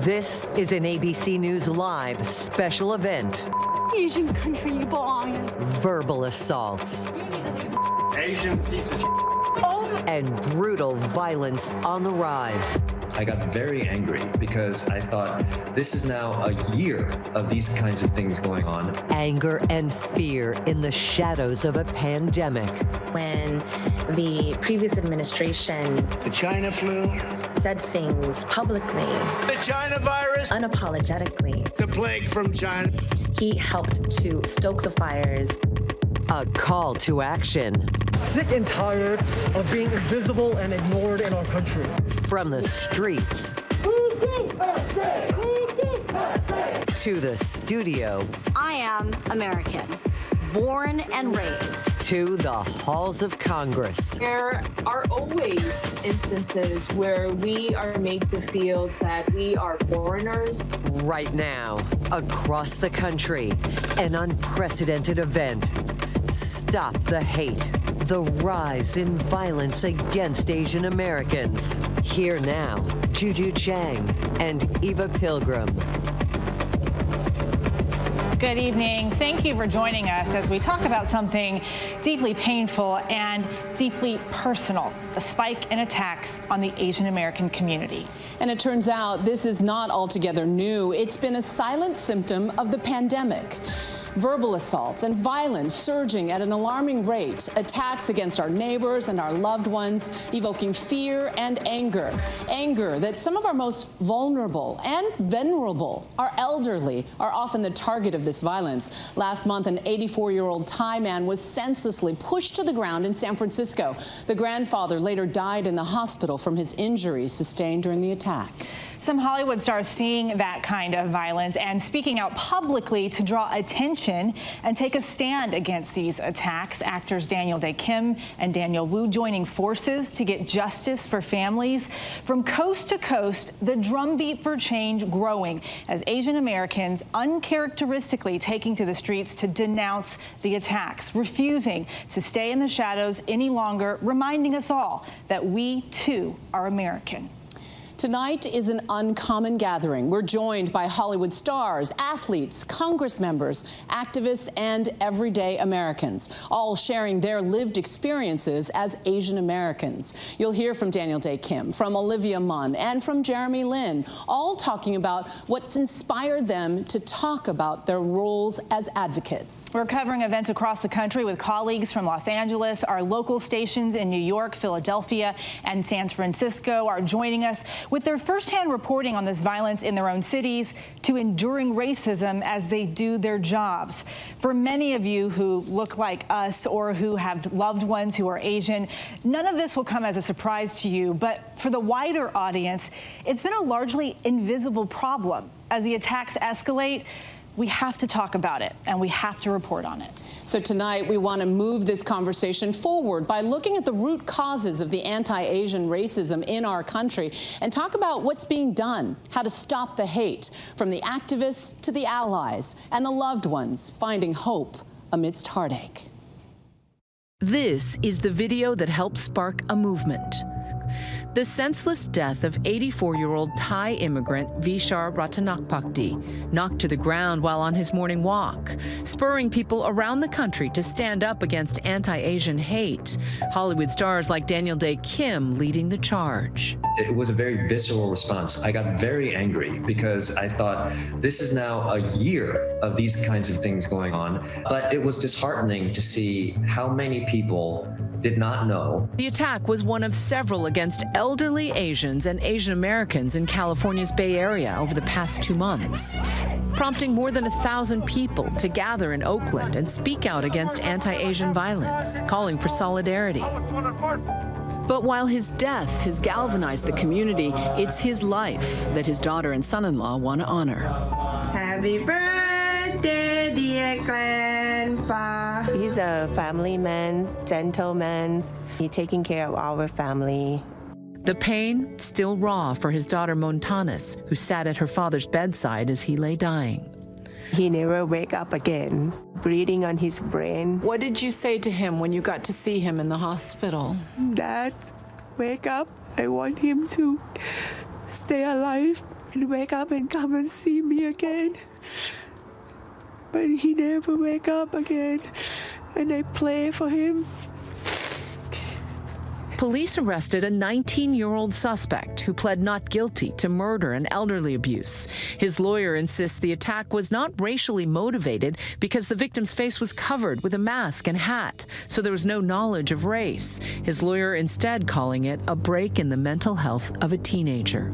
This is an ABC News Live special event. Asian country you belong in. Verbal assaults. Asian piece of And brutal violence on the rise. I got very angry because I thought this is now a year of these kinds of things going on. Anger and fear in the shadows of a pandemic. When the previous administration, the China flu, said things publicly, the China virus, unapologetically, the plague from China, he helped to stoke the fires. A call to action. Sick and tired of being invisible and ignored in our country. From the streets to the studio. I am American, born and raised. To the halls of Congress. There are always instances where we are made to feel that we are foreigners. Right now, across the country, an unprecedented event. Stop the hate. The rise in violence against Asian Americans. Here now, Juju Chang and Eva Pilgrim. Good evening. Thank you for joining us as we talk about something deeply painful and deeply personal, the spike in attacks on the Asian American community. And it turns out this is not altogether new. It's been a silent symptom of the pandemic. Verbal assaults and violence surging at an alarming rate, attacks against our neighbors and our loved ones, evoking fear and anger. Anger that some of our most vulnerable and venerable, our elderly, are often the target of this violence. Last month, an 84-year-old Thai man was senselessly pushed to the ground in San Francisco. The grandfather later died in the hospital from his injuries sustained during the attack. Some Hollywood stars seeing that kind of violence and speaking out publicly to draw attention and take a stand against these attacks. Actors Daniel Day Kim and Daniel Wu joining forces to get justice for families. From coast to coast, the drumbeat for change growing as Asian Americans uncharacteristically taking to the streets to denounce the attacks, refusing to stay in the shadows any longer, reminding us all that we too are American. Tonight is an uncommon gathering. We're joined by Hollywood stars, athletes, Congress members, activists, and everyday Americans, all sharing their lived experiences as Asian Americans. You'll hear from Daniel Day Kim, from Olivias Message, and from Jeremy Lin, all talking about what's inspired them to talk about their roles as advocates. We're covering events across the country with colleagues from Los Angeles. Our local stations in New York, Philadelphia, and San Francisco are joining us with their firsthand reporting on this violence in their own cities to enduring racism as they do their jobs. For many of you who look like us or who have loved ones who are Asian, none of this will come as a surprise to you, but for the wider audience, it's been a largely invisible problem. As the attacks escalate, we have to talk about it, and we have to report on it. So tonight, we want to move this conversation forward by looking at the root causes of the anti-Asian racism in our country and talk about what's being done, how to stop the hate, from the activists to the allies and the loved ones finding hope amidst heartache. This is the video that helped spark a movement. The senseless death of 84-year-old Thai immigrant Vishar Ratanakpakdi, knocked to the ground while on his morning walk, spurring people around the country to stand up against anti-Asian hate. Hollywood stars like Daniel Day Kim leading the charge. It was a very visceral response. I got very angry because I thought this is now a year of these kinds of things going on. But it was disheartening to see how many people did not know. The attack was one of several against elderly Asians and Asian Americans in California's Bay Area over the past 2 months, prompting more than 1,000 people to gather in Oakland and speak out against anti-Asian violence, calling for solidarity. But while his death has galvanized the community, it's his life that his daughter and son-in-law want to honor. Happy birthday, dear grandpa. He's a family man, gentleman. He's taking care of our family. The pain still raw for his daughter Montanas, who sat at her father's bedside as he lay dying. He never wake up again, bleeding on his brain. What did you say to him when you got to see him in the hospital? Dad, wake up. I want him to stay alive. and wake up and come and see me again. But he never wake up again, and I pray for him. Police arrested a 19-year-old suspect who pled not guilty to murder and elderly abuse. His lawyer insists the attack was not racially motivated because the victim's face was covered with a mask and hat, so there was no knowledge of race. His lawyer instead calling it a break in the mental health of a teenager.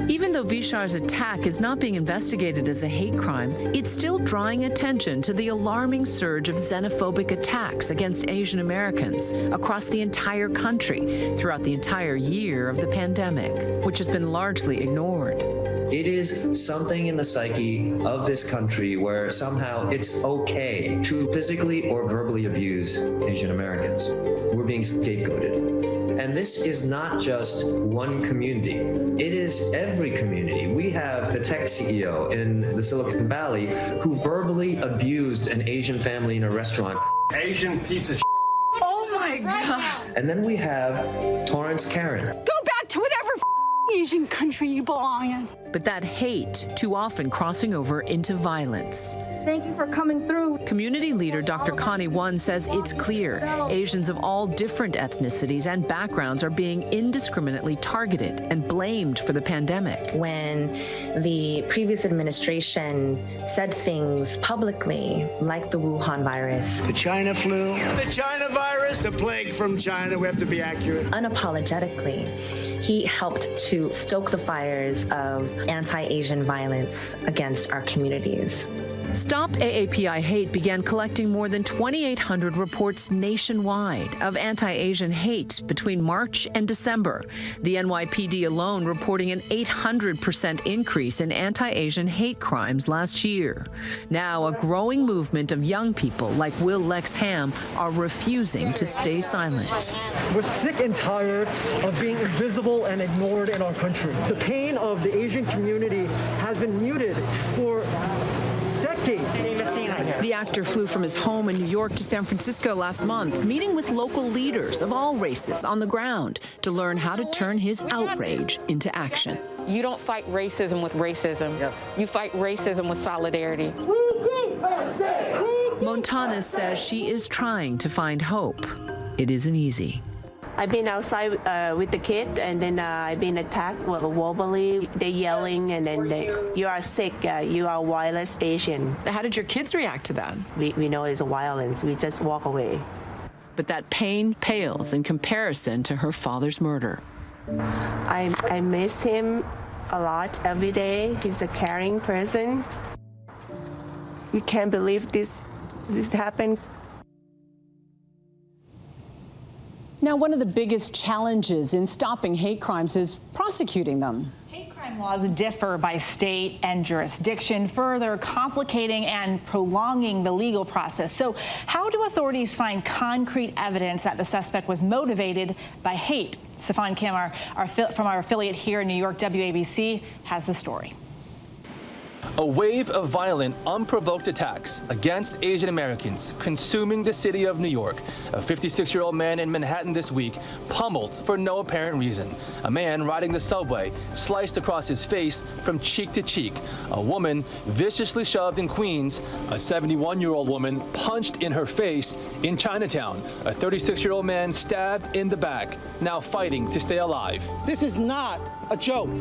Even though Vishar's attack is not being investigated as a hate crime, it's still drawing attention to the alarming surge of xenophobic attacks against Asian Americans across the entire country throughout the entire year of the pandemic, which has been largely ignored. It is something in the psyche of this country where somehow it's okay to physically or verbally abuse Asian Americans. We're being scapegoated. And this is not just one community. It is every community. We have the tech CEO in the Silicon Valley who verbally abused an Asian family in a restaurant. Asian piece of Oh my God. And then we have Torrance Karen. Go back to whatever Asian country you belong in. But that hate too often crossing over into violence. Thank you for coming through. Community leader Dr. Connie Won says it's clear Asians of all different ethnicities and backgrounds are being indiscriminately targeted and blamed for the pandemic. When the previous administration said things publicly, like the Wuhan virus, The China flu. The China virus. The plague from China. We have to be accurate. unapologetically, he helped to stoke the fires of anti-Asian violence against our communities. Stop AAPI Hate began collecting more than 2,800 reports nationwide of anti-Asian hate between March and December. The NYPD alone reporting an 800% increase in anti-Asian hate crimes last year. Now, a growing movement of young people like Will Lex Ham are refusing to stay silent. We're sick and tired of being invisible and ignored in our country. The pain of the Asian community has been muted for decades. The actor flew from his home in New York to San Francisco last month, meeting with local leaders of all races on the ground to learn how to turn his outrage into action. You don't fight racism with racism. Yes. You fight racism with solidarity. Montana says she is trying to find hope. It isn't easy. I've been outside with the kid, and then I've been attacked verbally. They're yelling, and then you are sick, you are wireless Asian. How did your kids react to that? We know it's violence. We just walk away. But that pain pales in comparison to her father's murder. I miss him a lot every day. He's a caring person. We can't believe this happened. Now, one of the biggest challenges in stopping hate crimes is prosecuting them. Hate crime laws differ by state and jurisdiction, further complicating and prolonging the legal process. So how do authorities find concrete evidence that the suspect was motivated by hate? Stefan Kim, from our affiliate here in New York, WABC, has the story. A wave of violent, unprovoked attacks against Asian Americans consuming the city of New York. A 56-year-old man in Manhattan this week pummeled for no apparent reason. A man riding the subway sliced across his face from cheek to cheek. A woman viciously shoved in Queens. A 71-year-old woman punched in her face in Chinatown. A 36-year-old man stabbed in the back, now fighting to stay alive. This is not a joke.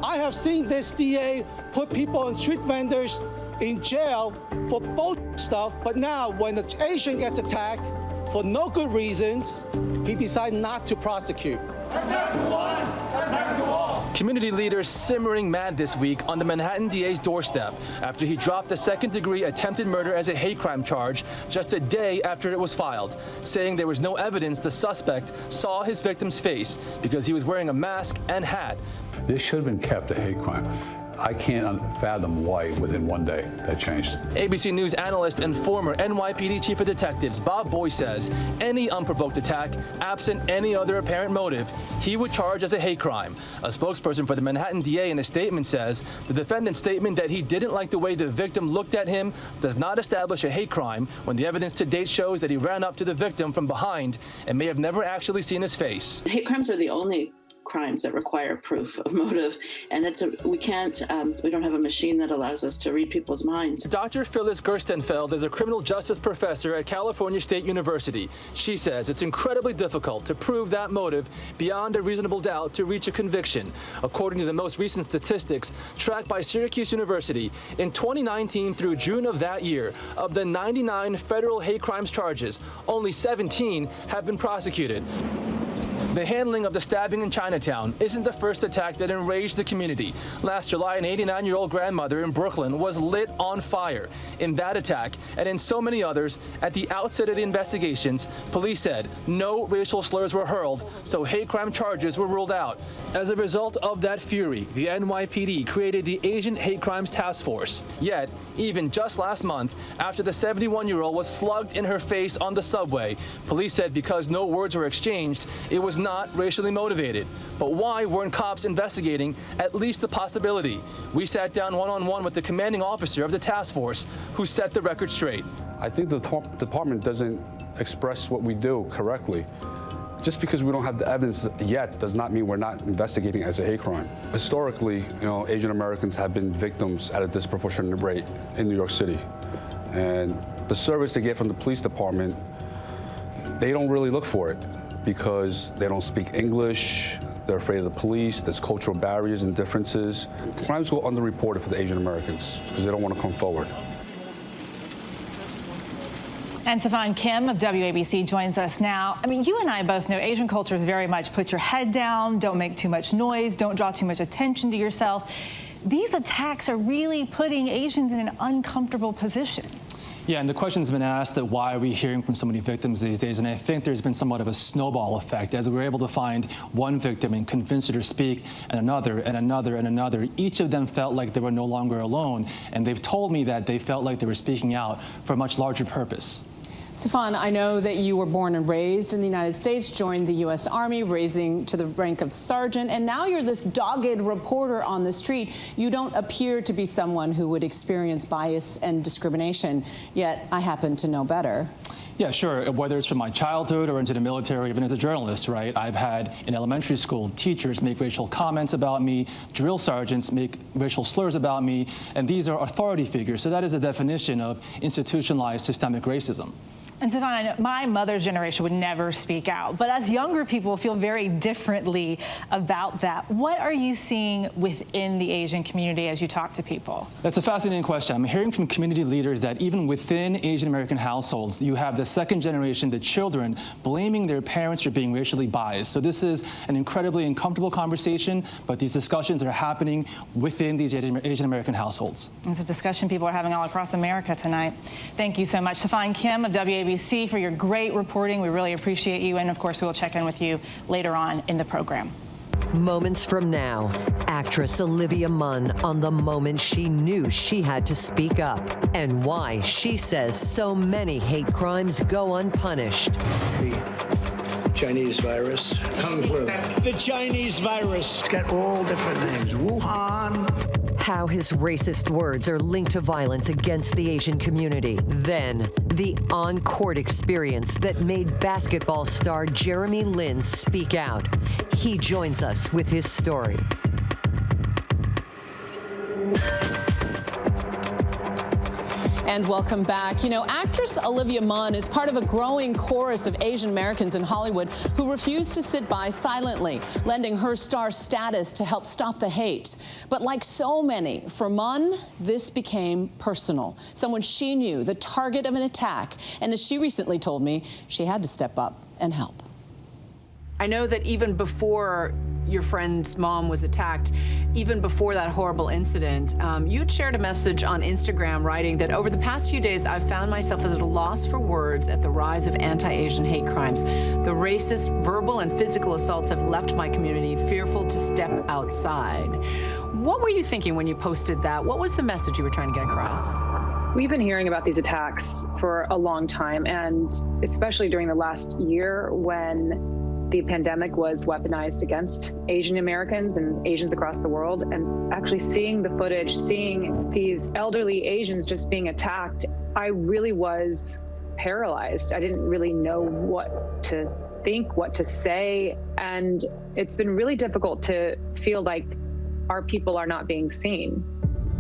I have seen this DA put people on street vendors in jail for both stuff, but now when the Asian gets attacked for no good reasons, he decided not to prosecute. Attack to one, attack to all. Community leaders simmering mad this week on the Manhattan DA's doorstep after he dropped a second-degree attempted murder as a hate crime charge just a day after it was filed, saying there was no evidence the suspect saw his victim's face because he was wearing a mask and hat. This should have been kept a hate crime. I can't fathom why within one day that changed. ABC News analyst and former NYPD chief of detectives Bob Boy says any unprovoked attack, absent any other apparent motive, he would charge as a hate crime. A spokesperson for the Manhattan DA in a statement says the defendant's statement that he didn't like the way the victim looked at him does not establish a hate crime when the evidence to date shows that he ran up to the victim from behind and may have never actually seen his face. Hate crimes are the only crimes that require proof of motive, and we don't have a machine that allows us to read people's minds. Dr. Phyllis Gerstenfeld is a criminal justice professor at California State University. She says it's incredibly difficult to prove that motive beyond a reasonable doubt to reach a conviction. According to the most recent statistics tracked by Syracuse University, in 2019 through June of that year, of the 99 federal hate crimes charges, only 17 have been prosecuted. The handling of the stabbing in Chinatown isn't the first attack that enraged the community. Last July, an 89-year-old grandmother in Brooklyn was lit on fire. In that attack, and in so many others, at the outset of the investigations, police said no racial slurs were hurled, so hate crime charges were ruled out. As a result of that fury, the NYPD created the Asian Hate Crimes Task Force. Yet, even just last month, after the 71-year-old was slugged in her face on the subway, police said because no words were exchanged, it was not racially motivated. But why weren't cops investigating at least the possibility? We sat down one-on-one with the commanding officer of the task force, who set the record straight. I think the department doesn't express what we do correctly. Just because we don't have the evidence yet does not mean we're not investigating as a hate crime. Historically, Asian Americans have been victims at a disproportionate rate in New York City. And the service they get from the police department, they don't really look for it, because they don't speak English, they're afraid of the police, there's cultural barriers and differences. Crimes go underreported for the Asian Americans because they don't want to come forward. And Stefan Kim of WABC joins us now. I mean, you and I both know Asian culture is very much put your head down, don't make too much noise, don't draw too much attention to yourself. These attacks are really putting Asians in an uncomfortable position. Yeah, and the question's been asked that why are we hearing from so many victims these days? And I think there's been somewhat of a snowball effect. As we were able to find one victim and convince her to speak, and another, and another, and another, each of them felt like they were no longer alone. And they've told me that they felt like they were speaking out for a much larger purpose. Stefan, I know that you were born and raised in the United States, joined the U.S. Army, raising to the rank of sergeant, and now you're this dogged reporter on the street. You don't appear to be someone who would experience bias and discrimination, yet I happen to know better. Yeah, sure. Whether it's from my childhood or into the military, even as a journalist, right? I've had in elementary school teachers make racial comments about me, drill sergeants make racial slurs about me, and these are authority figures. So that is a definition of institutionalized systemic racism. And Stefan, I know my mother's generation would never speak out, but as younger people feel very differently about that. What are you seeing within the Asian community as you talk to people? That's a fascinating question. I'm hearing from community leaders that even within Asian American households, you have the second generation, the children, blaming their parents for being racially biased. So this is an incredibly uncomfortable conversation, but these discussions are happening within these Asian American households. It's a discussion people are having all across America tonight. Thank you so much, Stefan Kim of WABC, for your great reporting. We really appreciate you, and of course, we'll check in with you later on in the program. Moments from now, actress Olivia Munn on the moment she knew she had to speak up and why she says so many hate crimes go unpunished. The Chinese virus, Kung flu. The Chinese virus. It's got all different names. Wuhan. How his racist words are linked to violence against the Asian community. Then, the on-court experience that made basketball star Jeremy Lin speak out. He joins us with his story. And welcome back. You know, actress Olivia Munn is part of a growing chorus of Asian Americans in Hollywood who refuse to sit by silently, lending her star status to help stop the hate. But like so many, for Munn, this became personal. Someone she knew, the target of an attack. And as she recently told me, she had to step up and help. I know that even before your friend's mom was attacked, even before that horrible incident, you'd shared a message on Instagram writing that over the past few days, I've found myself at a loss for words at the rise of anti-Asian hate crimes. The racist, verbal, and physical assaults have left my community fearful to step outside. What were you thinking when you posted that? What was the message you were trying to get across? We've been hearing about these attacks for a long time, and especially during the last year when the pandemic was weaponized against Asian Americans and Asians across the world, and actually seeing the footage, seeing these elderly Asians just being attacked, I really was paralyzed. I didn't really know what to think, what to say. And it's been really difficult to feel like our people are not being seen.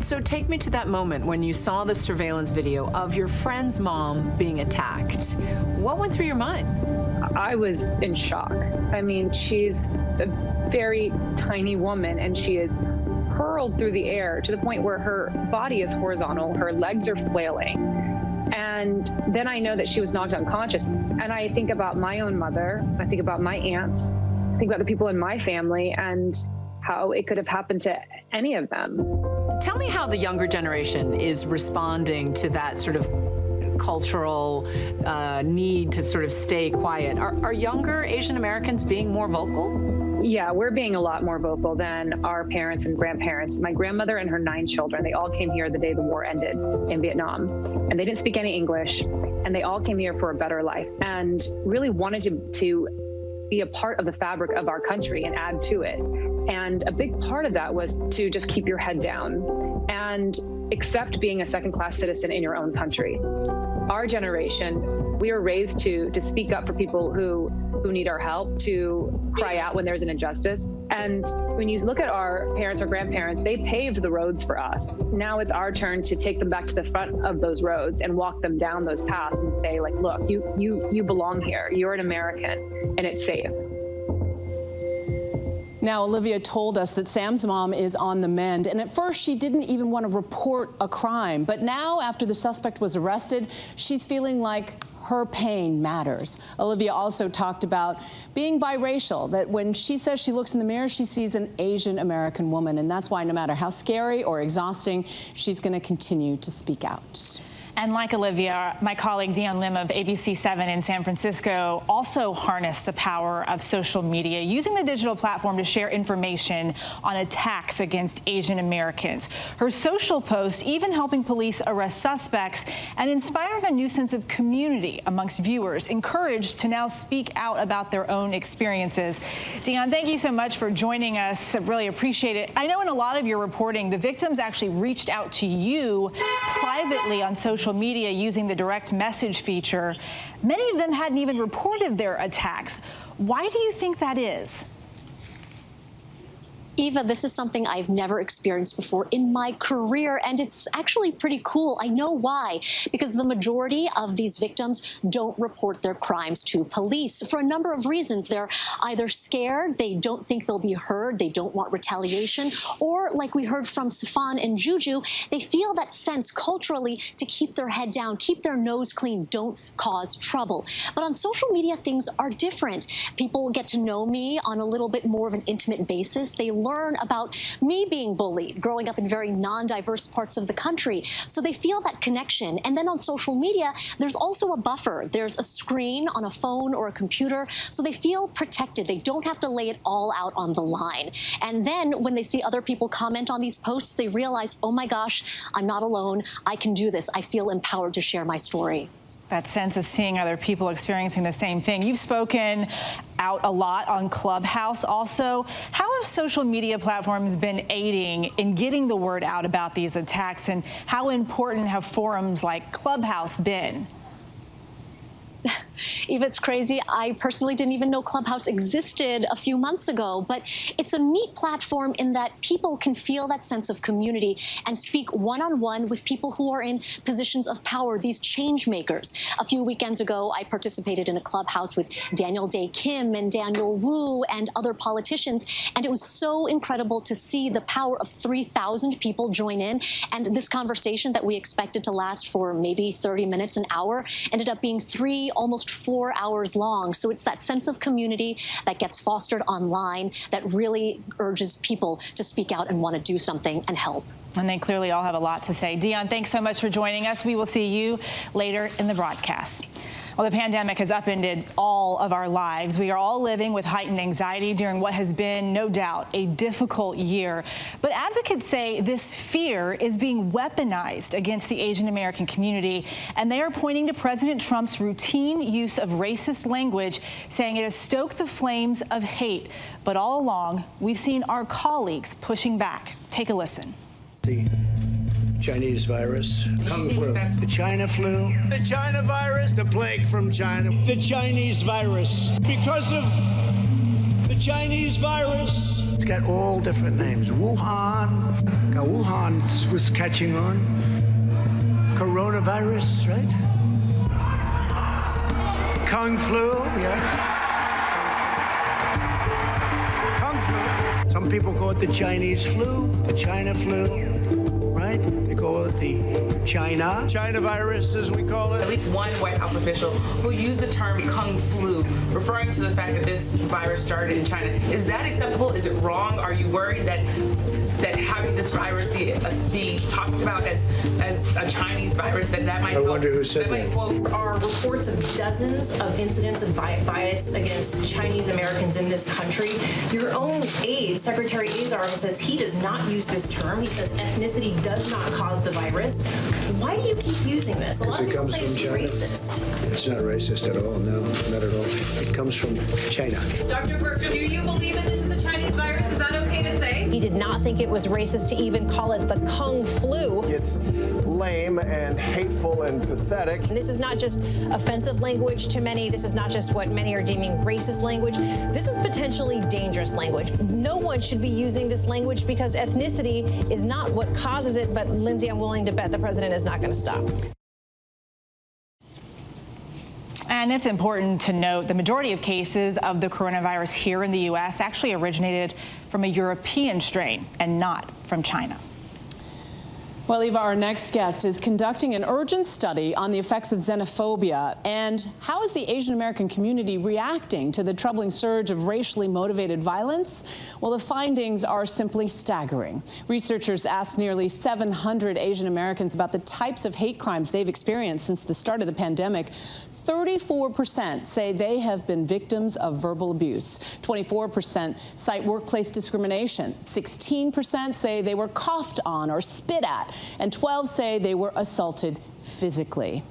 So take me to that moment when you saw the surveillance video of your friend's mom being attacked. What went through your mind? I was in shock. I mean, she's a very tiny woman, and she is hurled through the air to the point where her body is horizontal, her legs are flailing. And then I know that she was knocked unconscious. And I think about my own mother, I think about my aunts, I think about the people in my family and how it could have happened to any of them. Tell me how the younger generation is responding to that sort of cultural need to sort of stay quiet. Are younger Asian Americans being more vocal? Yeah, we're being a lot more vocal than our parents and grandparents. My grandmother and her 9 children, they all came here the day the war ended in Vietnam. And they didn't speak any English. And they all came here for a better life and really wanted to be a part of the fabric of our country and add to it. And a big part of that was to just keep your head down and accept being a second-class citizen in your own country. Our generation, we were raised to speak up for people who need our help, to cry out when there's an injustice. And when you look at our parents or grandparents, they paved the roads for us. Now it's our turn to take them back to the front of those roads and walk them down those paths and say, like, look, you belong here. You're an American, and it's safe. Now, Olivia told us that Sam's mom is on the mend, and at first she didn't even want to report a crime. But now, after the suspect was arrested, she's feeling like her pain matters. Olivia also talked about being biracial, that when she says she looks in the mirror, she sees an Asian American woman, and that's why no matter how scary or exhausting, she's going to continue to speak out. And like Olivia, my colleague Dion Lim of ABC7 in San Francisco also harnessed the power of social media, using the digital platform to share information on attacks against Asian Americans. Her social posts even helping police arrest suspects and inspiring a new sense of community amongst viewers, encouraged to now speak out about their own experiences. Dion, thank you so much for joining us. I really appreciate it. I know in a lot of your reporting, the victims actually reached out to you privately on social media using the direct message feature. Many of them hadn't even reported their attacks. Why do you think that is? Eva, this is something I've never experienced before in my career, and it's actually pretty cool. I know why, because the majority of these victims don't report their crimes to police for a number of reasons. They're either scared, they don't think they'll be heard, they don't want retaliation, or like we heard from Safan and Juju, they feel that sense culturally to keep their head down, keep their nose clean, don't cause trouble. But on social media, things are different. People get to know me on a little bit more of an intimate basis. They learn about me being bullied, growing up in very non-diverse parts of the country. So they feel that connection. And then on social media, there's also a buffer. There's a screen on a phone or a computer, so they feel protected. They don't have to lay it all out on the line. And then when they see other people comment on these posts, they realize, oh my gosh, I'm not alone. I can do this. I feel empowered to share my story. That sense of seeing other people experiencing the same thing. You've spoken out a lot on Clubhouse also. How have social media platforms been aiding in getting the word out about these attacks, and how important have forums like Clubhouse been? Eva, it's crazy. I personally didn't even know Clubhouse existed a few months ago, but it's a neat platform in that people can feel that sense of community and speak one-on-one with people who are in positions of power, these change makers. A few weekends ago, I participated in a Clubhouse with Daniel Day Kim and Daniel Wu and other politicians, and it was so incredible to see the power of 3,000 people join in, and this conversation that we expected to last for maybe 30 minutes, an hour, ended up being 3, almost 4 hours long. So it's that sense of community that gets fostered online that really urges people to speak out and want to do something and help. And they clearly all have a lot to say. Dion, thanks so much for joining us. We will see you later in the broadcast. Well, the pandemic has upended all of our lives. We are all living with heightened anxiety during what has been, no doubt, a difficult year. But advocates say this fear is being weaponized against the Asian American community, and they are pointing to President Trump's routine use of racist language, saying it has stoked the flames of hate. But all along, we've seen our colleagues pushing back. Take a listen. Chinese virus. Kung flu. The China flu. The China virus. The plague from China. The Chinese virus. Because of the Chinese virus. It's got all different names. Wuhan. Wuhan was catching on. Coronavirus, right? Kung flu, yeah. Kung flu. Some people call it the Chinese flu, the China flu, right? They call it the China virus, as we call it. At least one White House official who used the term Kung flu, referring to the fact that this virus started in China. Is that acceptable? Is it wrong? Are you worried that having this virus be talked about as a Chinese virus, that might... I wonder who said that. There are reports of dozens of incidents of bias against Chinese Americans in this country. Your own aide, Secretary Azar, says he does not use this term. He says ethnicity does not cause the virus. Why do you keep using this? A lot of people say it's racist. It's not racist at all, no, not at all. It comes from China. Dr. Burke, do you believe that this is a Chinese virus? Is that okay to say? He did not think it was racist to even call it the Kung flu. It's lame and hateful and pathetic. And this is not just offensive language to many. This is not just what many are deeming racist language. This is potentially dangerous language. No one should be using this language because ethnicity is not what causes it. But Lindsay, I'm willing to bet the president is not going to stop. And it's important to note the majority of cases of the coronavirus here in the U.S. actually originated from a European strain and not from China. Well, Eva, our next guest is conducting an urgent study on the effects of xenophobia and how is the Asian American community reacting to the troubling surge of racially motivated violence? Well, the findings are simply staggering. Researchers asked nearly 700 Asian Americans about the types of hate crimes they've experienced since the start of the pandemic. 34% say they have been victims of verbal abuse. 24% cite workplace discrimination. 16% say they were coughed on or spit at. And 12 say they were assaulted physically.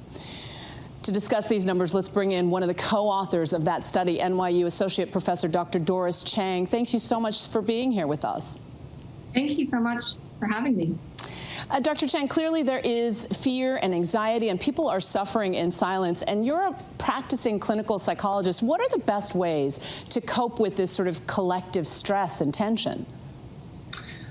To discuss these numbers, let's bring in one of the co-authors of that study, NYU Associate Professor Dr. Doris Chang. Thank you so much for being here with us. Thank you so much for having me. Dr. Chang, clearly there is fear and anxiety, and people are suffering in silence. And you're a practicing clinical psychologist. What are the best ways to cope with this sort of collective stress and tension?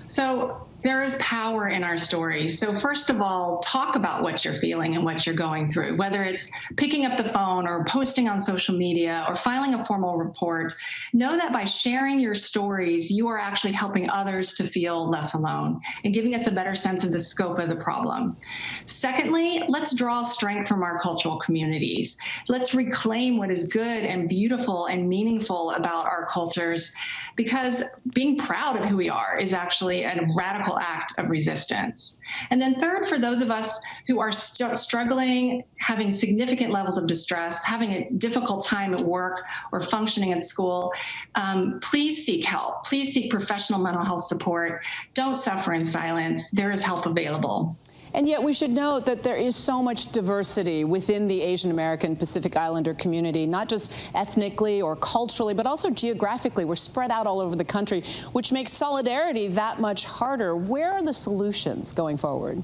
So there is power in our stories. So first of all, talk about what you're feeling and what you're going through, whether it's picking up the phone or posting on social media or filing a formal report. Know that by sharing your stories, you are actually helping others to feel less alone and giving us a better sense of the scope of the problem. Secondly, let's draw strength from our cultural communities. Let's reclaim what is good and beautiful and meaningful about our cultures, because being proud of who we are is actually a radical act of resistance. And then third, for those of us who are struggling, having significant levels of distress, having a difficult time at work or functioning at school, please seek help. Please seek professional mental health support. Don't suffer in silence. There is help available. And yet we should note that there is so much diversity within the Asian American Pacific Islander community, not just ethnically or culturally, but also geographically. We're spread out all over the country, which makes solidarity that much harder. Where are the solutions going forward?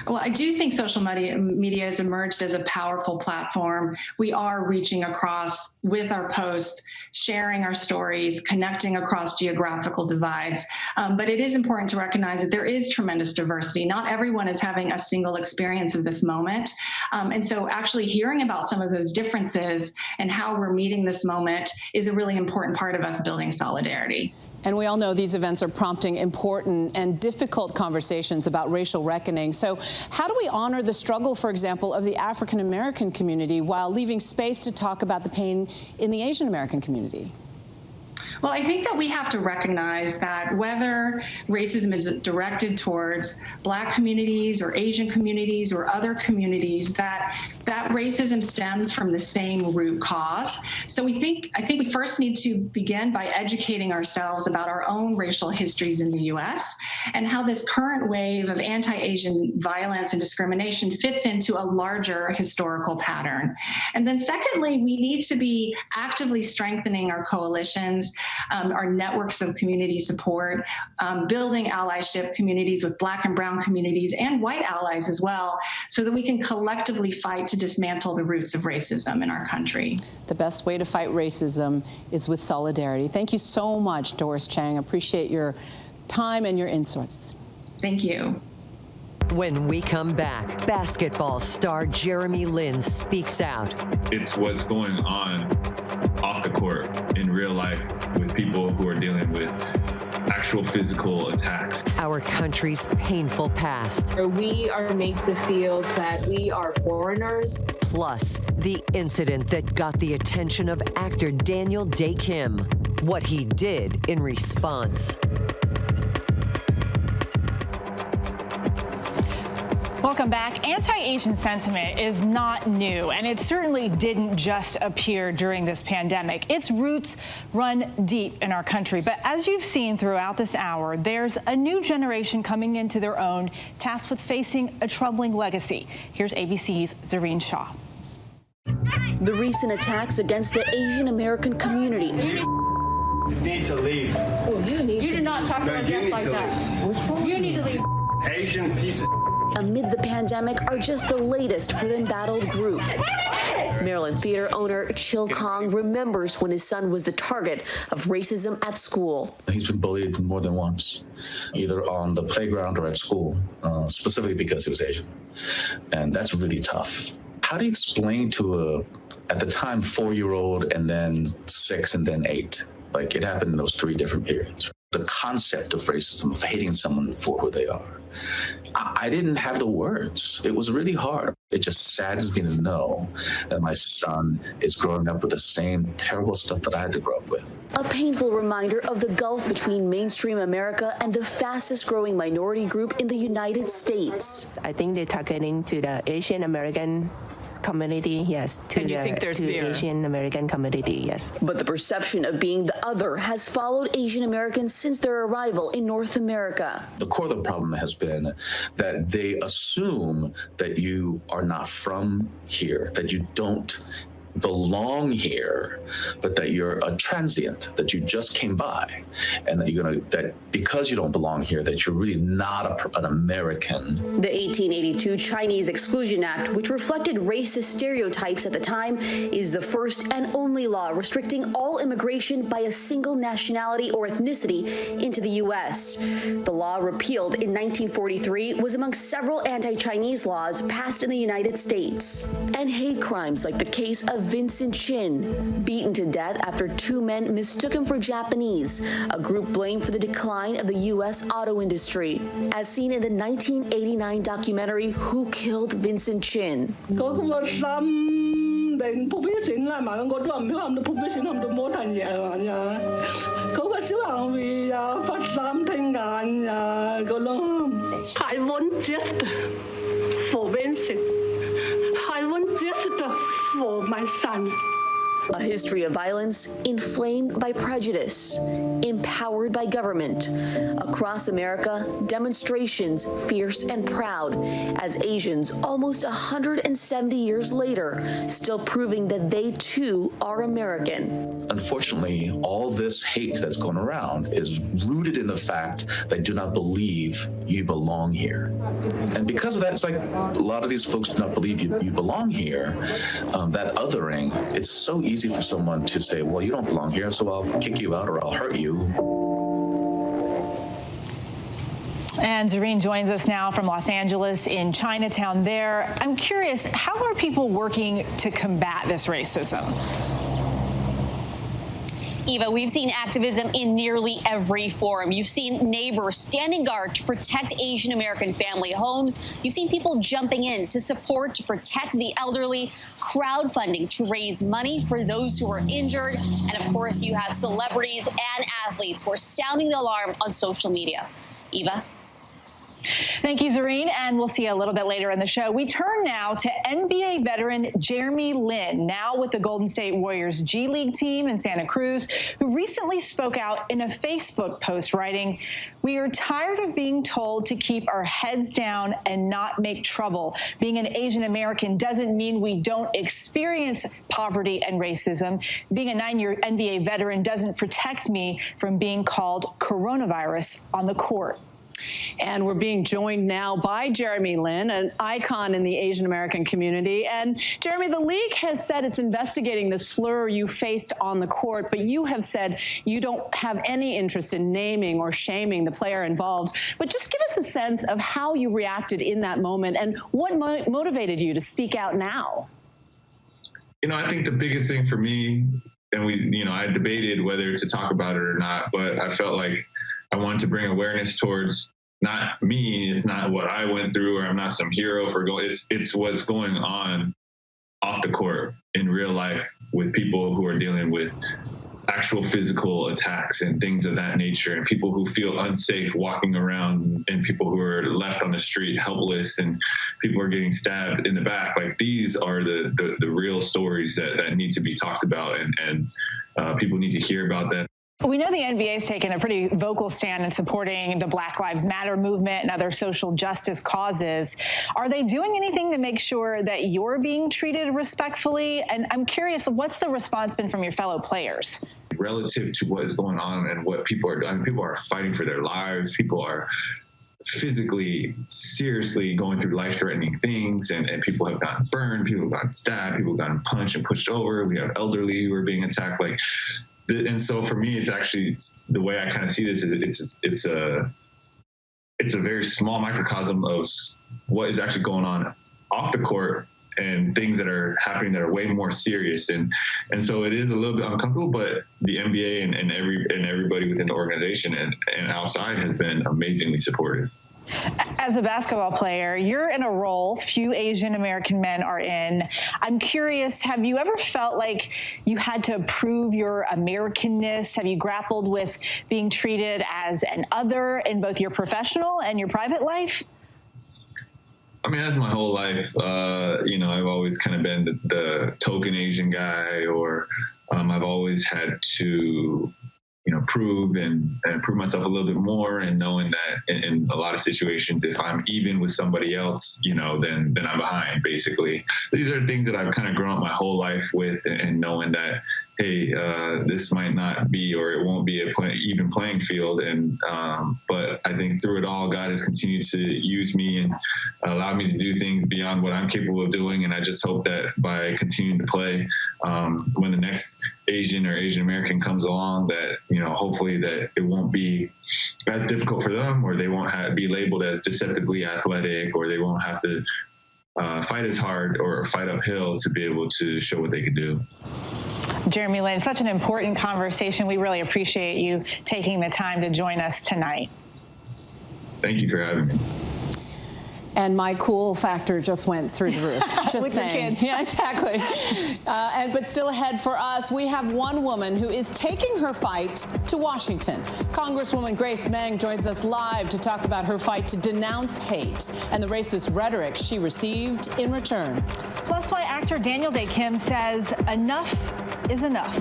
Well, I do think social media has emerged as a powerful platform. We are reaching across with our posts, sharing our stories, connecting across geographical divides. But it is important to recognize that there is tremendous diversity. Not everyone is having a single experience of this moment. And so actually hearing about some of those differences and how we're meeting this moment is a really important part of us building solidarity. And we all know these events are prompting important and difficult conversations about racial reckoning. So how do we honor the struggle, for example, of the African American community while leaving space to talk about the pain in the Asian American community? Well, I think that we have to recognize that whether racism is directed towards Black communities or Asian communities or other communities, that racism stems from the same root cause. So I think we first need to begin by educating ourselves about our own racial histories in the U.S. and how this current wave of anti-Asian violence and discrimination fits into a larger historical pattern. And then secondly, we need to be actively strengthening our coalitions our networks of community support, building allyship communities with Black and Brown communities and white allies as well, so that we can collectively fight to dismantle the roots of racism in our country. The best way to fight racism is with solidarity. Thank you so much, Doris Chang. Appreciate your time and your insights. Thank you. When we come back, basketball star Jeremy Lin speaks out. It's what's going on off the court in real life with people who are dealing with actual physical attacks. Our country's painful past. We are made to feel that we are foreigners. Plus, the incident that got the attention of actor Daniel Dae Kim. What he did in response. Welcome back. Anti-Asian sentiment is not new, and it certainly didn't just appear during this pandemic. Its roots run deep in our country. But as you've seen throughout this hour, there's a new generation coming into their own, tasked with facing a troubling legacy. Here's ABC's Zareen Shah. The recent attacks against the Asian American community. You need to leave. Oh, you do not talk to our guests like that. You need to leave. Asian piece of amid the pandemic are just the latest for the embattled group. Maryland theater owner Chil Kong remembers when his son was the target of racism at school. He's been bullied more than once, either on the playground or at school, specifically because he was Asian. And that's really tough. How do you explain to a, at the time, 4-year-old and then 6 and then 8? Like, it happened in those 3 different periods. The concept of racism, of hating someone for who they are. I didn't have the words. It was really hard. It just saddens me to know that my son is growing up with the same terrible stuff that I had to grow up with. A painful reminder of the gulf between mainstream America and the fastest growing minority group in the United States. I think they're targeting to the Asian American community, yes. To And you think there's fear? Asian American community, yes. But the perception of being the other has followed Asian Americans since their arrival in North America. The core of the problem has been that they assume that you are not from here, that you don't belong here, but that you're a transient, that you just came by, and that that because you don't belong here, that you're really not an American. The 1882 Chinese Exclusion Act, which reflected racist stereotypes at the time, is the first and only law restricting all immigration by a single nationality or ethnicity into the U.S. The law, repealed in 1943, was among several anti-Chinese laws passed in the United States. And hate crimes like the case of Vincent Chin, beaten to death after 2 men mistook him for Japanese, a group blamed for the decline of the U.S. auto industry, as seen in the 1989 documentary Who Killed Vincent Chin. I want justice for Vincent. I want justice for my son. A history of violence inflamed by prejudice, empowered by government. Across America, demonstrations fierce and proud as Asians almost 170 years later still proving that they too are American. Unfortunately, all this hate that's going around is rooted in the fact they do not believe you belong here. And because of that, it's like a lot of these folks do not believe you belong here. That othering, it's so easy for someone to say, well, you don't belong here, so I'll kick you out or I'll hurt you. And Zareen joins us now from Los Angeles in Chinatown there. I'm curious, how are people working to combat this racism? Eva, we've seen activism in nearly every forum. You've seen neighbors standing guard to protect Asian American family homes. You've seen people jumping in to support, to protect the elderly, crowdfunding to raise money for those who are injured. And of course, you have celebrities and athletes who are sounding the alarm on social media. Eva? Thank you, Zareen, and we'll see you a little bit later in the show. We turn now to NBA veteran Jeremy Lin, now with the Golden State Warriors G League team in Santa Cruz, who recently spoke out in a Facebook post writing, "We are tired of being told to keep our heads down and not make trouble. Being an Asian American doesn't mean we don't experience poverty and racism. Being a 9-year NBA veteran doesn't protect me from being called coronavirus on the court." And we're being joined now by Jeremy Lin, an icon in the Asian American community. And Jeremy, the league has said it's investigating the slur you faced on the court, but you have said you don't have any interest in naming or shaming the player involved. But just give us a sense of how you reacted in that moment and what motivated you to speak out now. I think the biggest thing for me, and I debated whether to talk about it or not, but I felt like I wanted to bring awareness towards not me. It's not what I went through, or I'm not some hero for going. It's what's going on off the court in real life with people who are dealing with actual physical attacks and things of that nature, and people who feel unsafe walking around, and people who are left on the street helpless, and people are getting stabbed in the back. Like, these are the real stories that need to be talked about, and people need to hear about that. We know the NBA has taken a pretty vocal stand in supporting the Black Lives Matter movement and other social justice causes. Are they doing anything to make sure that you're being treated respectfully? And I'm curious, what's the response been from your fellow players? Relative to what is going on and what people are doing, people are fighting for their lives. People are physically, seriously going through life-threatening things, and people have gotten burned, people have gotten stabbed, people have gotten punched and pushed over. We have elderly who are being attacked. And so for me, it's actually, the way I kind of see this is it's a very small microcosm of what is actually going on off the court, and things that are happening that are way more serious. And so it is a little bit uncomfortable, but the NBA and everybody within the organization and outside has been amazingly supportive. As a basketball player, you're in a role few Asian American men are in. I'm curious, have you ever felt like you had to prove your Americanness? Have you grappled with being treated as an other in both your professional and your private life? I mean, that's my whole life. I've always kind of been the token Asian guy, or I've always had to prove myself a little bit more, and knowing that in a lot of situations, if I'm even with somebody else, then I'm behind, basically. These are things that I've kind of grown up my whole life with, and knowing that, hey, this might not be, or it won't be even playing field. But I think through it all, God has continued to use me and allow me to do things beyond what I'm capable of doing. And I just hope that by continuing to play, when the next Asian or Asian American comes along, that, hopefully that it won't be as difficult for them, or they won't be labeled as deceptively athletic, or they won't have to fight as hard or fight uphill to be able to show what they can do. Jeremy Lin, such an important conversation. We really appreciate you taking the time to join us tonight. Thank you for having me. And my cool factor just went through the roof. Just with saying. Your kids. Yeah, exactly. But still ahead for us, we have one woman who is taking her fight to Washington. Congresswoman Grace Meng joins us live to talk about her fight to denounce hate and the racist rhetoric she received in return. Plus, why actor Daniel Day Kim says enough is enough.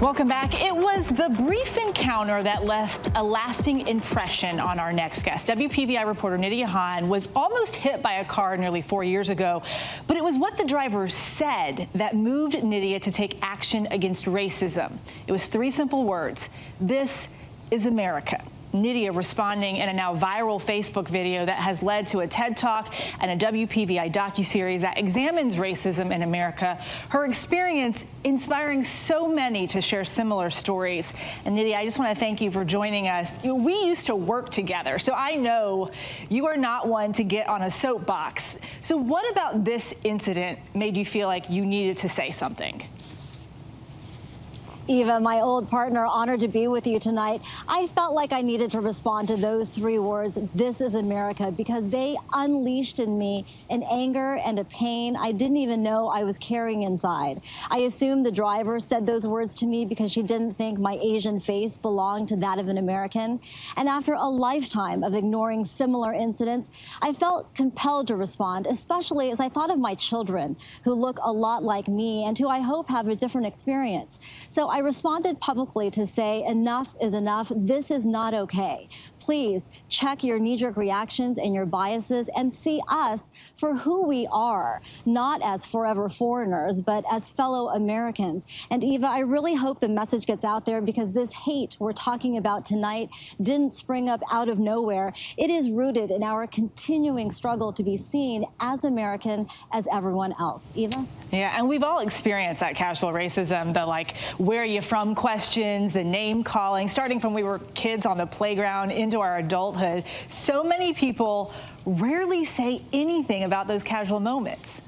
Welcome back. It was the brief encounter that left a lasting impression on our next guest. WPVI reporter Nidia Hahn was almost hit by a car nearly 4 years ago, but it was what the driver said that moved Nidia to take action against racism. It was 3 simple words: "This is America." Nidia responding in a now viral Facebook video that has led to a TED Talk and a WPVI docuseries that examines racism in America. Her experience inspiring so many to share similar stories. And Nidia, I just want to thank you for joining us. We used to work together, so I know you are not one to get on a soapbox. So what about this incident made you feel like you needed to say something? Eva, my old partner, honored to be with you tonight. I felt like I needed to respond to those 3 words, "This is America," because they unleashed in me an anger and a pain I didn't even know I was carrying inside. I assume the driver said those words to me because she didn't think my Asian face belonged to that of an American. And after a lifetime of ignoring similar incidents, I felt compelled to respond, especially as I thought of my children, who look a lot like me and who I hope have a different experience. So I responded publicly to say, enough is enough. This is not okay. Please check your knee-jerk reactions and your biases and see us for who we are, not as forever foreigners, but as fellow Americans. And Eva, I really hope the message gets out there, because this hate we're talking about tonight didn't spring up out of nowhere. It is rooted in our continuing struggle to be seen as American as everyone else. Eva? Yeah, and we've all experienced that casual racism, the like, where are you from questions, the name calling, starting from we were kids on the playground into our adulthood. So many people rarely say anything about those casual moments.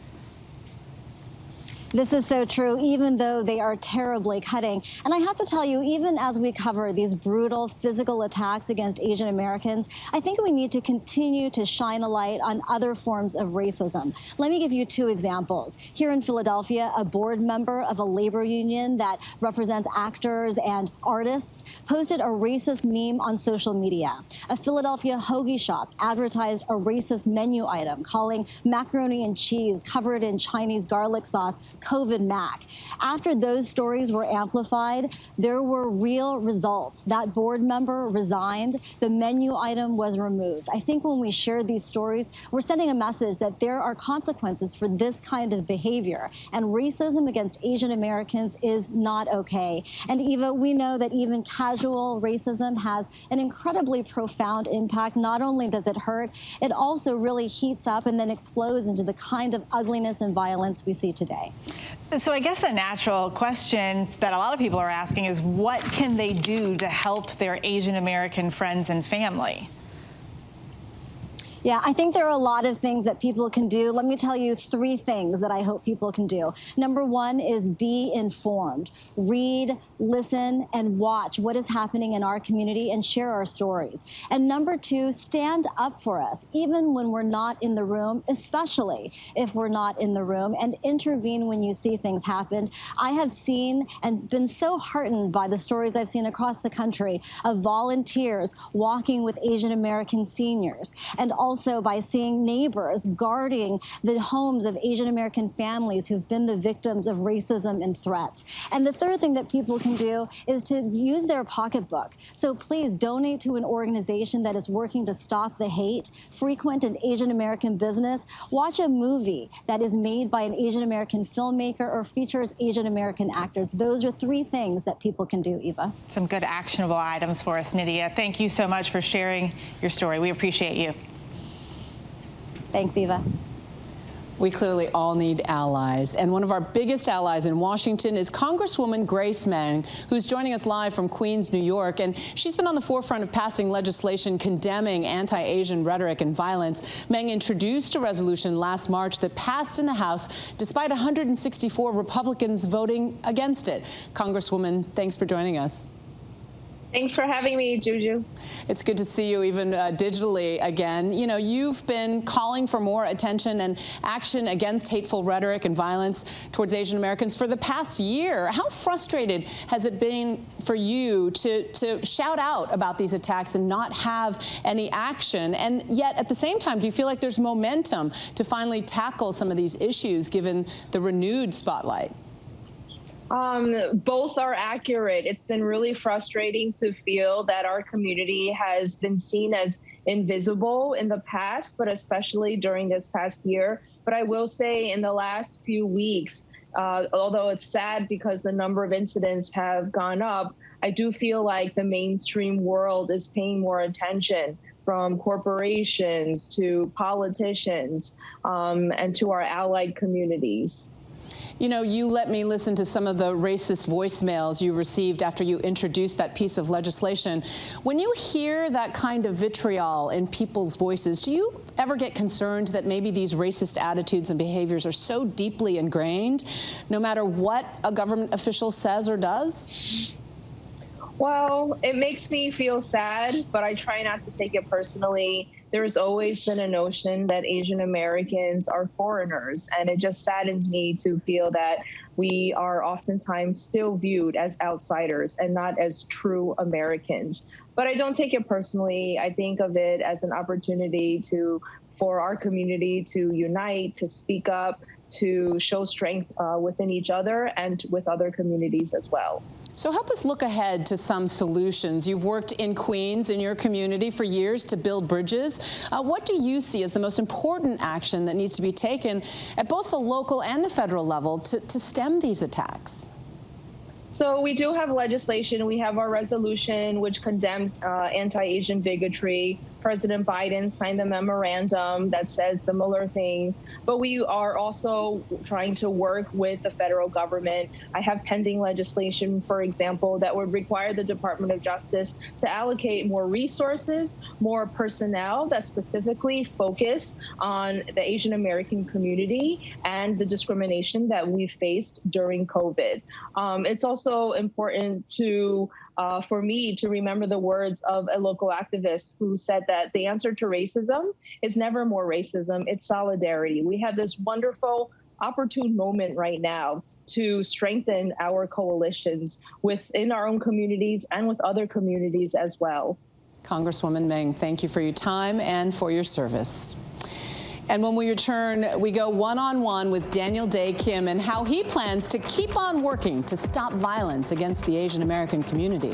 This is so true, even though they are terribly cutting. And I have to tell you, even as we cover these brutal physical attacks against Asian Americans, I think we need to continue to shine a light on other forms of racism. Let me give you 2 examples. Here in Philadelphia, a board member of a labor union that represents actors and artists posted a racist meme on social media. A Philadelphia hoagie shop advertised a racist menu item, calling macaroni and cheese covered in Chinese garlic sauce COVID Mac. After those stories were amplified, there were real results. That board member resigned. The menu item was removed. I think when we share these stories, we're sending a message that there are consequences for this kind of behavior. And racism against Asian Americans is not okay. And Eva, we know that even casual racism has an incredibly profound impact. Not only does it hurt, it also really heats up and then explodes into the kind of ugliness and violence we see today. So I guess the natural question that a lot of people are asking is, what can they do to help their Asian American friends and family? Yeah, I think there are a lot of things that people can do. Let me tell you 3 things that I hope people can do. Number 1 is be informed. Read, listen, and watch what is happening in our community and share our stories. And number 2, stand up for us, even when we're not in the room, especially if we're not in the room, and intervene when you see things happen. I have seen and been so heartened by the stories I've seen across the country of volunteers walking with Asian American seniors, and also by seeing neighbors guarding the homes of Asian American families who've been the victims of racism and threats. And the third thing that people can do is to use their pocketbook. So please donate to an organization that is working to stop the hate, frequent an Asian American business, watch a movie that is made by an Asian American filmmaker or features Asian American actors. Those are 3 things that people can do, Eva. Some good actionable items for us, Nidia. Thank you so much for sharing your story. We appreciate you. Thanks, Eva. We clearly all need allies. And one of our biggest allies in Washington is Congresswoman Grace Meng, who's joining us live from Queens, New York. And she's been on the forefront of passing legislation condemning anti-Asian rhetoric and violence. Meng introduced a resolution last March that passed in the House despite 164 Republicans voting against it. Congresswoman, thanks for joining us. Thanks for having me, Juju. It's good to see you even digitally again. You know, you've been calling for more attention and action against hateful rhetoric and violence towards Asian Americans for the past year. How frustrated has it been for you to shout out about these attacks and not have any action? And yet, at the same time, do you feel like there's momentum to finally tackle some of these issues given the renewed spotlight? Both are accurate. It's been really frustrating to feel that our community has been seen as invisible in the past, but especially during this past year. But I will say in the last few weeks, although it's sad because the number of incidents have gone up, I do feel like the mainstream world is paying more attention, from corporations to politicians and to our allied communities. You know, you let me listen to some of the racist voicemails you received after you introduced that piece of legislation. When you hear that kind of vitriol in people's voices, do you ever get concerned that maybe these racist attitudes and behaviors are so deeply ingrained, no matter what a government official says or does? Well, it makes me feel sad, but I try not to take it personally. There's always been a notion that Asian Americans are foreigners, and it just saddens me to feel that we are oftentimes still viewed as outsiders and not as true Americans. But I don't take it personally. I think of it as an opportunity for our community to unite, to speak up, to show strength within each other and with other communities as well. So help us look ahead to some solutions. You've worked in Queens, in your community, for years to build bridges. What do you see as the most important action that needs to be taken at both the local and the federal level to stem these attacks? So we do have legislation. We have our resolution, which condemns anti-Asian bigotry. President Biden signed a memorandum that says similar things, but we are also trying to work with the federal government. I have pending legislation, for example, that would require the Department of Justice to allocate more resources, more personnel that specifically focus on the Asian American community and the discrimination that we faced during COVID. It's also important for me to remember the words of a local activist who said that the answer to racism is never more racism, it's solidarity. We have this wonderful, opportune moment right now to strengthen our coalitions within our own communities and with other communities as well. Congresswoman Meng, thank you for your time and for your service. And when we return, we go one-on-one with Daniel Dae Kim and how he plans to keep on working to stop violence against the Asian American community.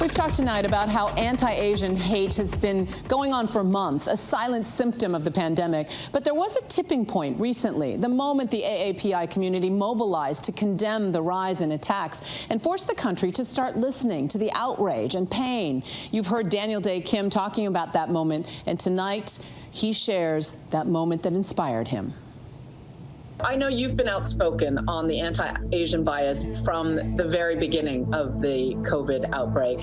We've talked tonight about how anti-Asian hate has been going on for months, a silent symptom of the pandemic. But there was a tipping point recently, the moment the AAPI community mobilized to condemn the rise in attacks and forced the country to start listening to the outrage and pain. You've heard Daniel Dae Kim talking about that moment, and tonight he shares that moment that inspired him. I know you've been outspoken on the anti-Asian bias from the very beginning of the COVID outbreak,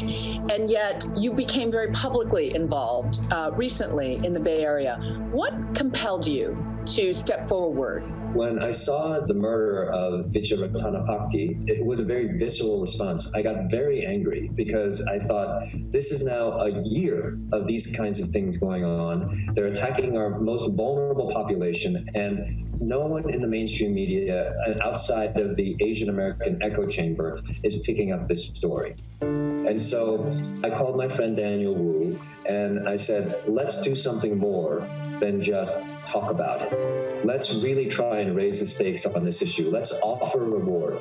and yet you became very publicly involved recently in the Bay Area. What compelled you to step forward? When I saw the murder of Vijayaratnapakdi, it was a very visceral response. I got very angry because I thought, this is now a year of these kinds of things going on. They're attacking our most vulnerable population, and no one in the mainstream media outside of the Asian American echo chamber is picking up this story. And so I called my friend Daniel Wu and I said, let's do something more than just talk about it. Let's really try and raise the stakes on this issue. Let's offer a reward.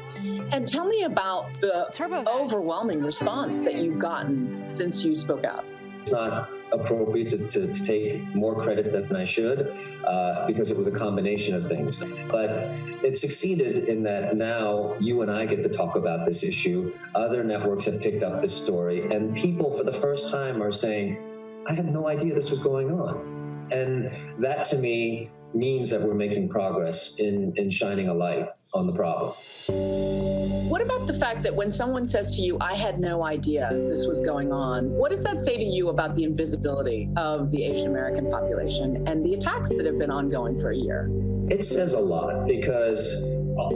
And tell me about the overwhelming response that you've gotten since you spoke out. It's not appropriate to take more credit than I should because it was a combination of things. But it succeeded in that now you and I get to talk about this issue. Other networks have picked up this story, and people for the first time are saying, I had no idea this was going on. And that to me means that we're making progress in shining a light on the problem. What about the fact that when someone says to you, I had no idea this was going on, what does that say to you about the invisibility of the Asian American population and the attacks that have been ongoing for a year? It says a lot because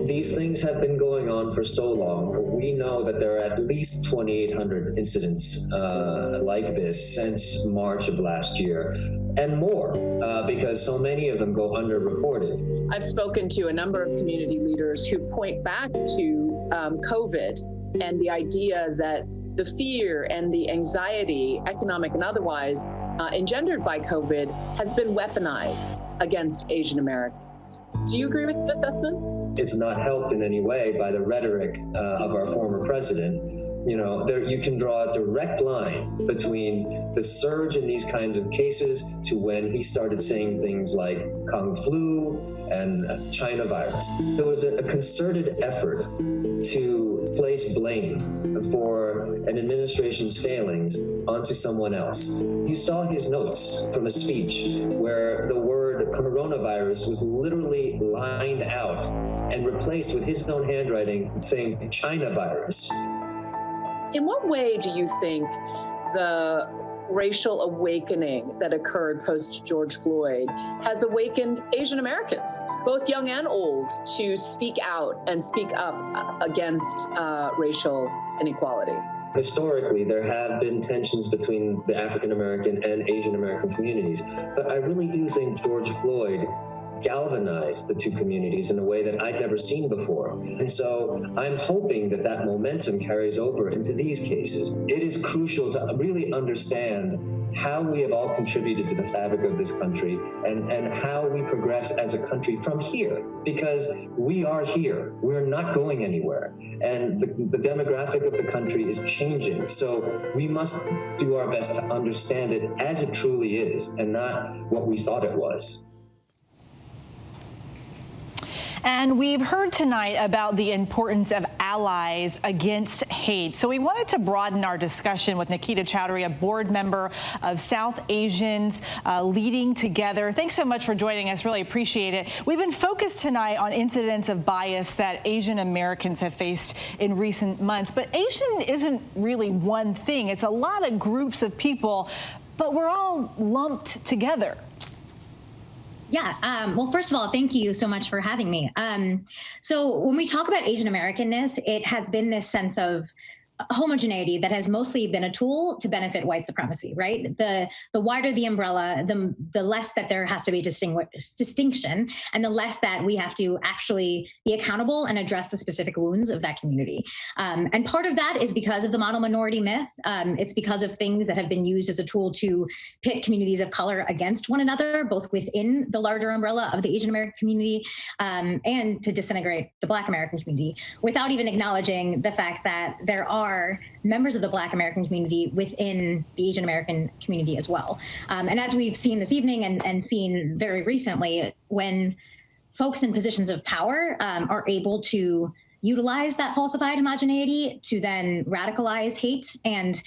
these things have been going on for so long. We know that there are at least 2,800 incidents like this since March of last year, and more because so many of them go underreported. I've spoken to a number of community leaders who point back to COVID and the idea that the fear and the anxiety, economic and otherwise, engendered by COVID has been weaponized against Asian Americans. Do you agree with that assessment? It's not helped in any way by the rhetoric of our former president. You know, you can draw a direct line between the surge in these kinds of cases to when he started saying things like Kung flu and China virus. There was a concerted effort to place blame for an administration's failings onto someone else. You saw his notes from a speech where the word coronavirus was literally lined out and replaced with his own handwriting saying China virus. In what way do you think the racial awakening that occurred post George Floyd has awakened Asian Americans, both young and old, to speak out and speak up against racial inequality? Historically, there have been tensions between the African American and Asian American communities, but I really do think George Floyd galvanized the two communities in a way that I'd never seen before. And so I'm hoping that that momentum carries over into these cases. It is crucial to really understand how we have all contributed to the fabric of this country and how we progress as a country from here, because we are here. We're not going anywhere. And the demographic of the country is changing. So we must do our best to understand it as it truly is and not what we thought it was. And we've heard tonight about the importance of allies against hate. So we wanted to broaden our discussion with Nikita Chaudary, a board member of South Asians Leading Together. Thanks so much for joining us. Really appreciate it. We've been focused tonight on incidents of bias that Asian Americans have faced in recent months. But Asian isn't really one thing. It's a lot of groups of people, but we're all lumped together. Yeah. Well, first of all, thank you so much for having me. So when we talk about Asian Americanness, it has been this sense of homogeneity that has mostly been a tool to benefit white supremacy, right? The wider the umbrella, the less that there has to be distinction, and the less that we have to actually be accountable and address the specific wounds of that community. And part of that is because of the model minority myth. It's because of things that have been used as a tool to pit communities of color against one another, both within the larger umbrella of the Asian American community and to disintegrate the Black American community, without even acknowledging the fact that there are members of the Black American community within the Asian American community as well. And as we've seen this evening and seen very recently, when folks in positions of power are able to utilize that falsified homogeneity to then radicalize hate and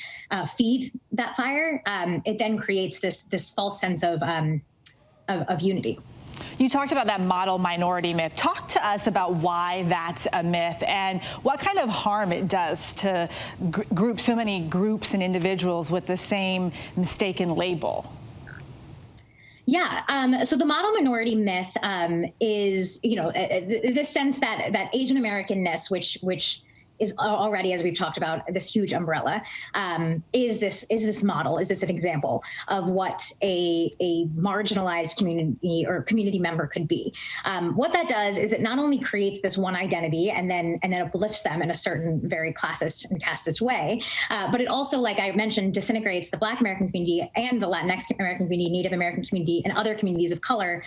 feed that fire, it then creates this false sense of unity. You talked about that model minority myth. Talk to us about why that's a myth and what kind of harm it does to group so many groups and individuals with the same mistaken label. Yeah. So the model minority myth is, this sense that Asian Americanness, which is already, as we've talked about, this huge umbrella, is this an example of what a marginalized community or community member could be. What that does is it not only creates this one identity and then uplifts them in a certain very classist and casteist way, but it also, like I mentioned, disintegrates the Black American community and the Latinx American community, Native American community, and other communities of color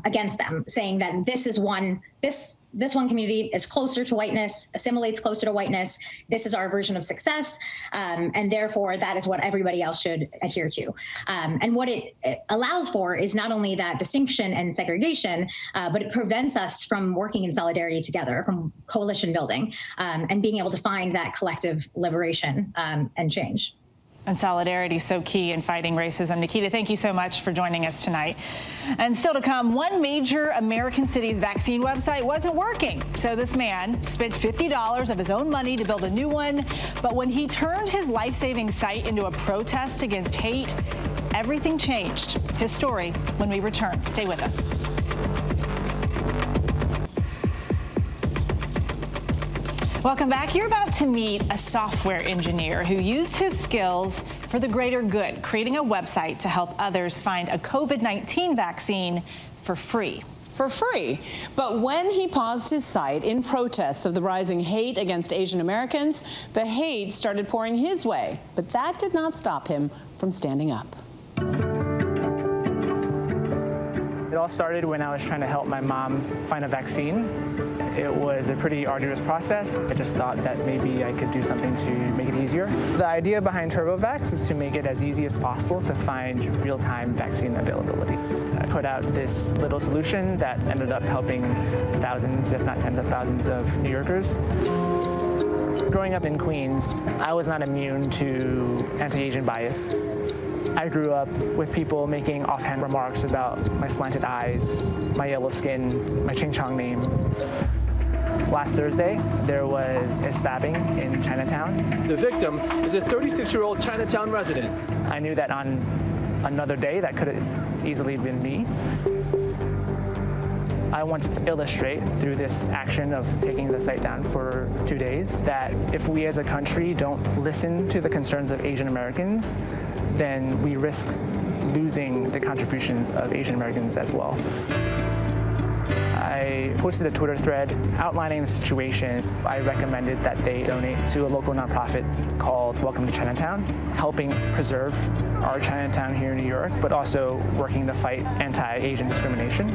against them, saying that this one community is closer to whiteness, assimilates closer to whiteness. This is our version of success. And therefore, that is what everybody else should adhere to. And what it allows for is not only that distinction and segregation, but it prevents us from working in solidarity together, from coalition building, and being able to find that collective liberation and change. And solidarity is so key in fighting racism. Nikita, thank you so much for joining us tonight. And still to come, one major American city's vaccine website wasn't working. So this man spent $50 of his own money to build a new one. But when he turned his life-saving site into a protest against hate, everything changed. His story when we return. Stay with us. Welcome back. You're about to meet a software engineer who used his skills for the greater good, creating a website to help others find a COVID-19 vaccine for free. For free. But when he paused his site in protest of the rising hate against Asian Americans, the hate started pouring his way. But that did not stop him from standing up. It all started when I was trying to help my mom find a vaccine. It was a pretty arduous process. I just thought that maybe I could do something to make it easier. The idea behind TurboVax is to make it as easy as possible to find real-time vaccine availability. I put out this little solution that ended up helping thousands, if not tens of thousands of New Yorkers. Growing up in Queens, I was not immune to anti-Asian bias. I grew up with people making offhand remarks about my slanted eyes, my yellow skin, my Ching Chong name. Last Thursday, there was a stabbing in Chinatown. The victim is a 36-year-old Chinatown resident. I knew that on another day, that could have easily been me. I wanted to illustrate through this action of taking the site down for 2 days that if we as a country don't listen to the concerns of Asian Americans, then we risk losing the contributions of Asian Americans as well. I posted a Twitter thread outlining the situation. I recommended that they donate to a local nonprofit called Welcome to Chinatown, helping preserve our Chinatown here in New York, but also working to fight anti-Asian discrimination.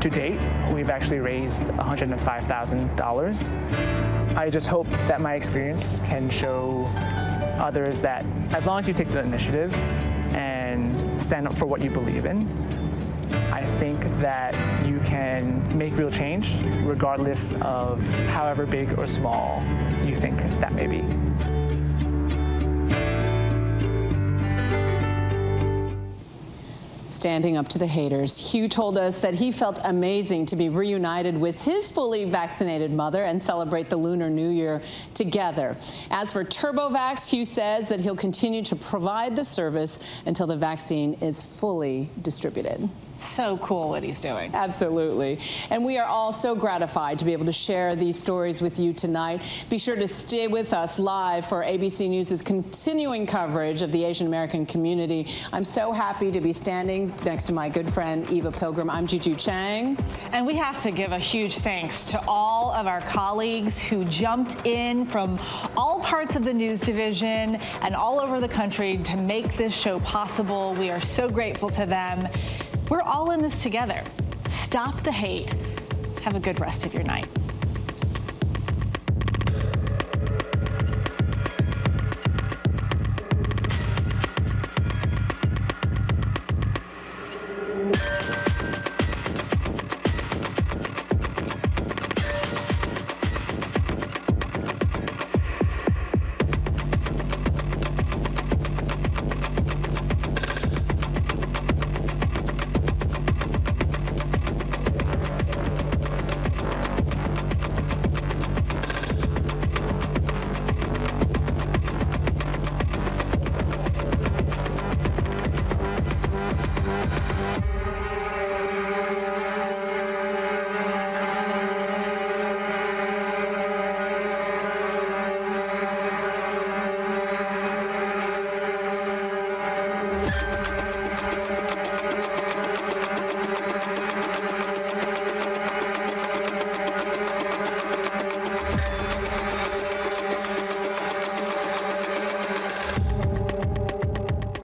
To date, we've actually raised $105,000. I just hope that my experience can show others that as long as you take the initiative and stand up for what you believe in, I think that you can make real change regardless of however big or small you think that may be. Standing up to the haters, Hugh told us that he felt amazing to be reunited with his fully vaccinated mother and celebrate the Lunar New Year together. As for TurboVax, Hugh says that he'll continue to provide the service until the vaccine is fully distributed. So cool what he's doing. Absolutely. And we are all so gratified to be able to share these stories with you tonight. Be sure to stay with us live for ABC News' continuing coverage of the Asian American community. I'm so happy to be standing next to my good friend Eva Pilgrim. I'm Juju Chang. And we have to give a huge thanks to all of our colleagues who jumped in from all parts of the news division and all over the country to make this show possible. We are so grateful to them. We're all in this together. Stop the hate. Have a good rest of your night.